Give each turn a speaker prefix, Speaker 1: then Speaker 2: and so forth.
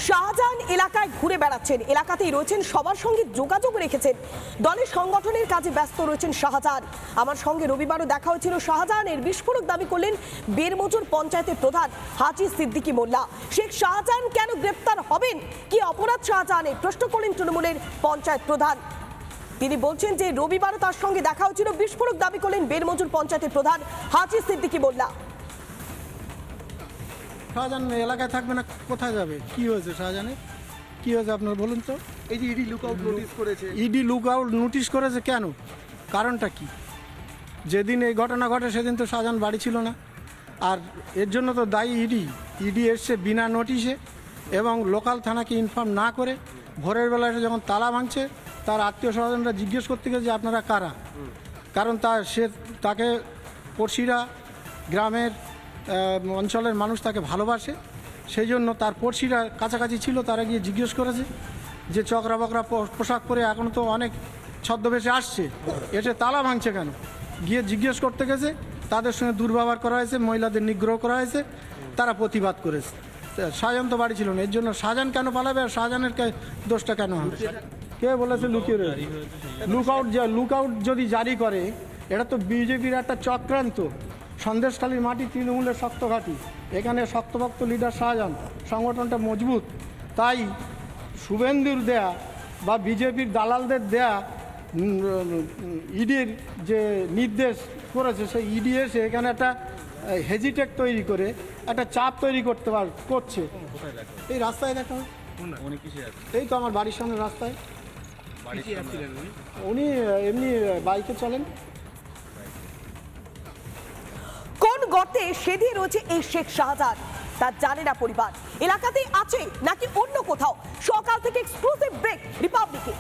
Speaker 1: শাহজাহান এলাকায় ঘুরে বেড়াচ্ছেন, এলাকাতেই রয়েছেন, সবার সঙ্গে যোগাযোগ রেখেছেন, দলের সংগঠনের কাজে ব্যস্ত রয়েছেন শাহজাহান। আমার সঙ্গে রবিবারও দেখা হয়েছিল শাহজাহানের। বিস্ফোরক দাবি করলেন বেরমজুর পঞ্চায়েতের প্রধান হাজি সিদ্দিকী মোল্লা। শেখ শাহজাহান কেন গ্রেপ্তার হবেন, কি অপরাধ শাহজাহানের, প্রশ্ন করলেন তৃণমূলের পঞ্চায়েত প্রধান। তিনি বলছেন যে রবিবারও তার সঙ্গে দেখা হয়েছিল। বিস্ফোরক দাবি করলেন বেরমজুর পঞ্চায়েতের প্রধান হাজি সিদ্দিকী মোল্লা।
Speaker 2: শাহজাহান এলাকায় থাকবে না, কোথায় যাবে? কি হয়েছে শাহজাহানের, কি হয়েছে আপনার বলুন তো?
Speaker 3: এই যে ইডি লুকআউট নোটিশ করেছে,
Speaker 2: ইডি লুকআউট নোটিশ করেছে কেন, কারণটা কি? যেদিন এই ঘটনা ঘটে সেদিন তো শাহজাহান বাড়ি ছিল না, আর এর জন্য তো দায়ী ইডি। ইডি এসছে বিনা নোটিশে এবং লোকাল থানাকে ইনফর্ম না করে। ভোরের বেলায় যখন তালা ভাঙছে, তার আত্মীয় স্বজনরা জিজ্ঞেস করতে গেছে যে আপনারা কারা, কারণ তাকে পড়শিরা, গ্রামের অঞ্চলের মানুষ তাকে ভালোবাসে, সেই জন্য তার পড়শিরা কাছাকাছি ছিল, তারা গিয়ে জিজ্ঞেস করেছে যে চকরা বকরা পোশাক পরে এখন তো অনেক ছদ্মবেশে আসছে, এসে তালা ভাঙছে কেন। গিয়ে জিজ্ঞেস করতে গেছে, তাদের সঙ্গে দুর্ব্যবহার করা হয়েছে, মহিলাদের নিগ্রহ করা হয়েছে, তারা প্রতিবাদ করেছে। শাহজাহান তো বাড়ি ছিল না, এর জন্য শাহজাহান কেন পালাবে আর শাহজাহানের দোষটা কেন হবে? কে বলেছে লুকিয়ে রয়েছে? লুকআউট যদি জারি করে, এটা তো বিজেপির একটা চক্রান্ত। সন্দেশখালীর মাটি তৃণমূলের শক্ত ঘাঁটি, এখানে শক্তভক্ত লিডার শাহজাহান, সংগঠনটা মজবুত। তাই শুভেন্দুর দেয়া বা বিজেপির দালালদের দেয়া ইডির যে নির্দেশ করেছে, সেই ইডি এসে এখানে একটা হেজিটেক তৈরি করে একটা চাপ তৈরি করছে। এই রাস্তায় দেখা, এই তো আমার বাড়ির সামনে রাস্তায়। উনি এমনি বাইকে চলেন।
Speaker 1: কোন গর্তে সেধে রয়েছে এই শেখ শাহজাহান তা জানে না পরিবার। এলাকাতেই আছে নাকি অন্য কোথাও? সকাল থেকে এক্সক্লুসিভ ব্রেক রিপাবলিকে।